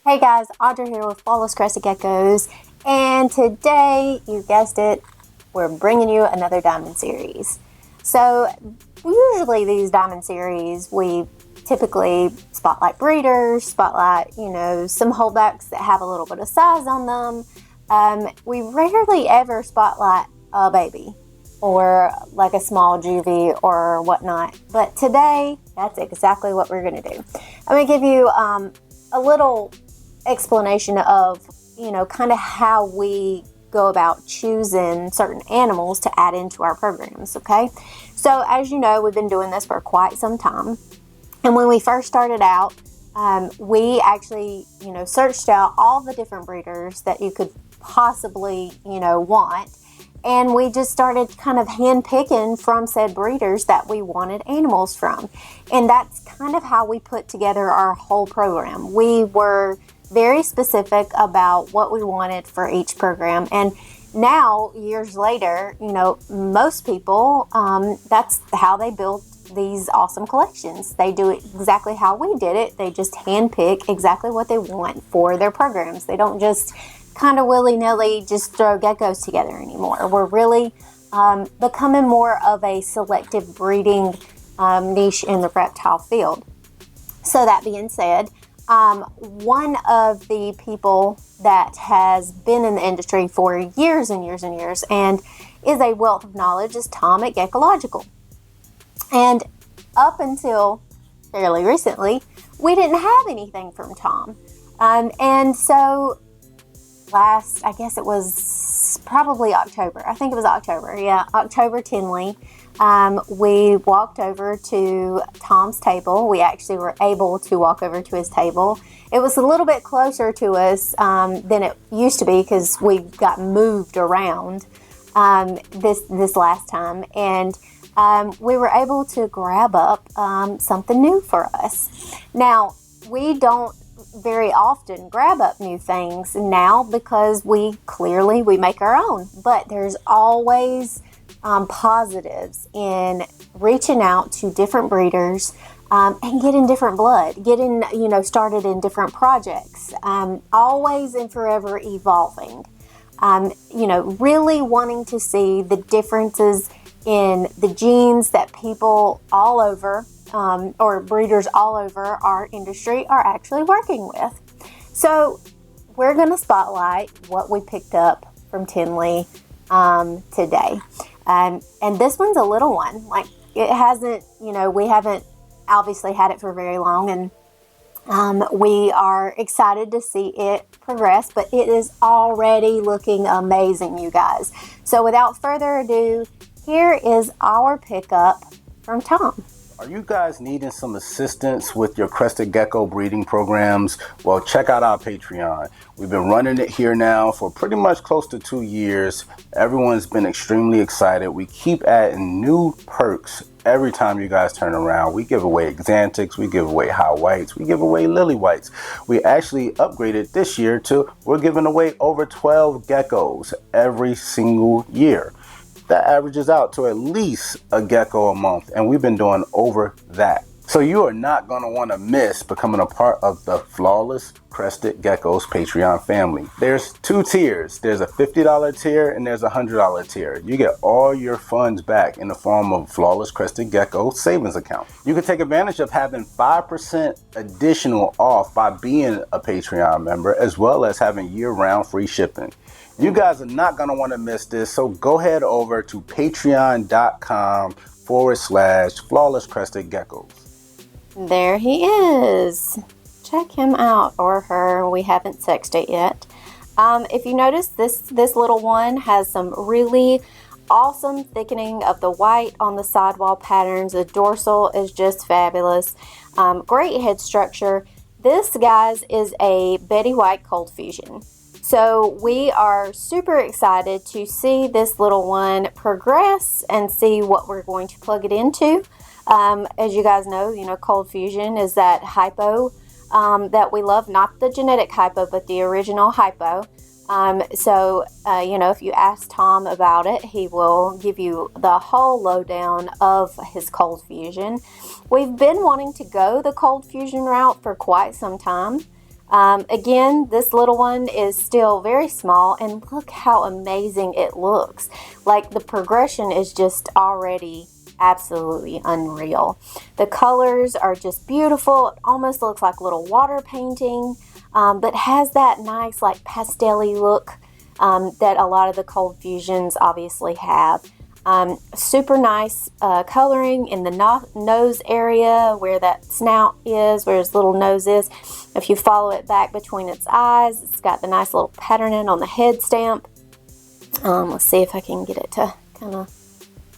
Hey guys, Audrey here with Flawless Crested Geckos, and today, you guessed it, we're bringing you another Diamond Series. So, usually these Diamond Series, we typically spotlight breeders, spotlight, some holdbacks that have a little bit of size on them. We rarely ever spotlight a baby or like a small juvie or whatnot. But today, that's exactly what we're going to do. I'm going to give you a little explanation of, kind of how we go about choosing certain animals to add into our programs, okay? So as you know, we've been doing this for quite some time. And when we first started out, we actually, searched out all the different breeders that you could possibly, want. And we just started kind of handpicking from said breeders that we wanted animals from. And that's kind of how we put together our whole program. We were very specific about what we wanted for each program. And now, years later, most people, that's how they build these awesome collections. They do it exactly how we did it. They just handpick exactly what they want for their programs. They don't just kind of willy-nilly just throw geckos together anymore. We're really becoming more of a selective breeding niche in the reptile field. So that being said, one of the people that has been in the industry for years and years and years and is a wealth of knowledge is Tom at Geckological. And up until fairly recently, we didn't have anything from Tom. And so I guess it was probably October. I think it was October. Yeah, October Tinley. We walked over to Tom's table. We actually were able to walk over to his table. It was a little bit closer to us than it used to be because we got moved around this last time. And we were able to grab up something new for us. Now, we don't very often grab up new things now because we make our own, but there's always positives in reaching out to different breeders and getting different blood, getting started in different projects, always and forever evolving, really wanting to see the differences in the genes that people all over or breeders all over our industry are actually working with. So we're going to spotlight what we picked up from Tinley today. And this one's a little one. Like, it hasn't, we haven't obviously had it for very long, and we are excited to see it progress, but it is already looking amazing, you guys. So without further ado, here is our pickup from Tom. Are you guys needing some assistance with your Crested Gecko breeding programs? Well, check out our Patreon. We've been running it here now for pretty much close to 2 years. Everyone's been extremely excited. We keep adding new perks every time you guys turn around. We give away Xanthics, we give away high whites, we give away lily whites. We actually upgraded this year to we're giving away over 12 geckos every single year. That averages out to at least a gecko a month, and we've been doing over that. So you are not going to want to miss becoming a part of the Flawless Crested Geckos Patreon family. There's 2 tiers. There's a $50 tier and there's a $100 tier. You get all your funds back in the form of Flawless Crested Gecko savings account. You can take advantage of having 5% additional off by being a Patreon member, as well as having year-round free shipping. You guys are not going to want to miss this, so go head over to patreon.com/Flawless Crested Geckos. There he is. Check him out, or her. We haven't sexed it yet. If you notice, this little one has some really awesome thickening of the white on the sidewall patterns. The dorsal is just fabulous. Great head structure. This, guys, is a Betty White Cold Fusion. So we are super excited to see this little one progress and see what we're going to plug it into. As you guys know, Cold Fusion is that hypo that we love, not the genetic hypo, but the original hypo. If you ask Tom about it, he will give you the whole lowdown of his Cold Fusion. We've been wanting to go the Cold Fusion route for quite some time. Again, this little one is still very small, and look how amazing it looks. Like, the progression is just already absolutely unreal. The colors are just beautiful. It almost looks like little water painting, but has that nice like pastel-y look that a lot of the cold fusions obviously have. Super nice coloring in the nose area where that snout is, where his little nose is. If you follow it back between its eyes, it's got the nice little patterning on the head stamp. Let's see if I can get it to kind of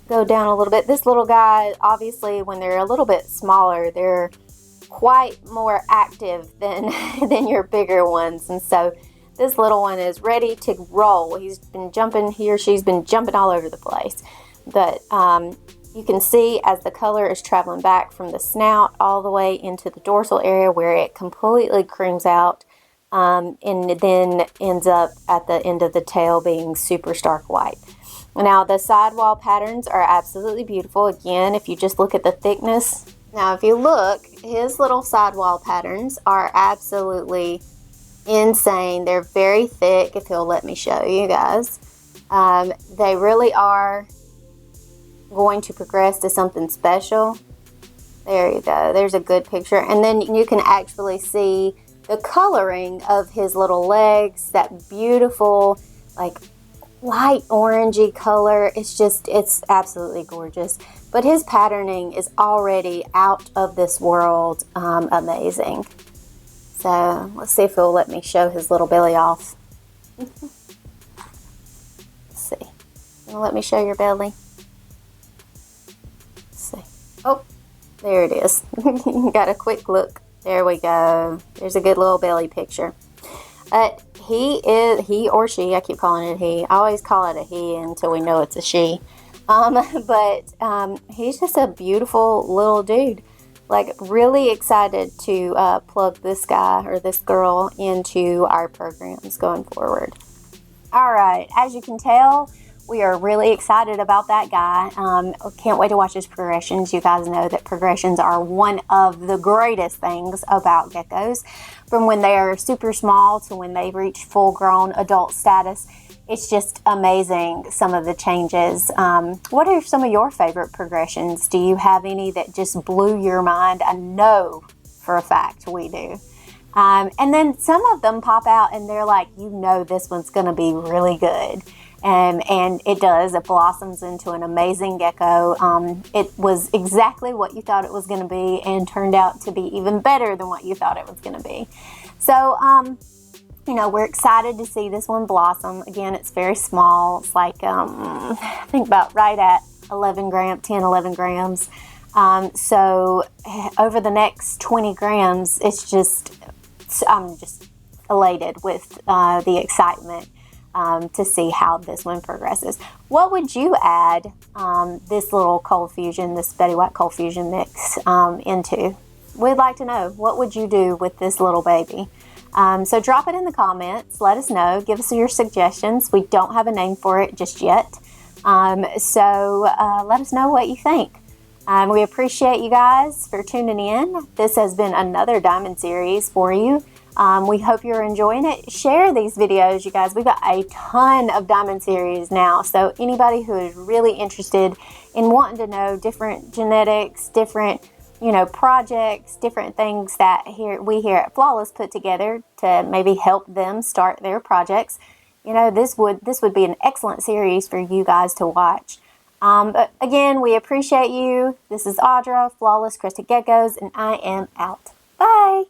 go down a little bit. This little guy, obviously, when they're a little bit smaller, they're quite more active than than your bigger ones, and so this little one is ready to roll. He or she's been jumping all over the place. But you can see as the color is traveling back from the snout all the way into the dorsal area where it completely creams out, and then ends up at the end of the tail being super stark white. Now, the sidewall patterns are absolutely beautiful. Again, if you just look at the thickness. Now, if you look, his little sidewall patterns are absolutely insane. They're very thick, if he'll let me show you guys. They really are going to progress to something special. There you go. There's a good picture. And then you can actually see the coloring of his little legs, that beautiful, like, light orangey color. It's absolutely gorgeous. But his patterning is already out of this world amazing. So let's see if he'll let me show his little belly off. Let's see. Let me show your belly. Let's see. Oh, there it is. Got a quick look. There we go. There's a good little belly picture. He or she, I keep calling it he. I always call it a he until we know it's a she. But he's just a beautiful little dude. Like, really excited to plug this guy or this girl into our programs going forward. All right, as you can tell, we are really excited about that guy. Can't wait to watch his progressions. You guys know that progressions are one of the greatest things about geckos. From when they are super small to when they reach full-grown adult status, it's just amazing, some of the changes. What are some of your favorite progressions? Do you have any that just blew your mind? I know for a fact we do. And then some of them pop out and they're like, you know, this one's going to be really good. And it does. It blossoms into an amazing gecko. It was exactly what you thought it was going to be and turned out to be even better than what you thought it was going to be. So, you know, we're excited to see this one blossom. Again, it's very small. It's like, I think about right at 11 grams. So over the next 20 grams, I'm just elated with the excitement to see how this one progresses. What would you add this little cold fusion, this Betty White cold fusion mix into? We'd like to know, what would you do with this little baby? So drop it in the comments. Let us know. Give us your suggestions. We don't have a name for it just yet. So let us know what you think. We appreciate you guys for tuning in. This has been another Diamond Series for you. We hope you're enjoying it. Share these videos, you guys. We've got a ton of Diamond Series now. So anybody who is really interested in wanting to know different genetics, different projects, different things that we here at Flawless put together to maybe help them start their projects, this would be an excellent series for you guys to watch. But again, we appreciate you. This is Audra, Flawless Crested Geckos, and I am out. Bye!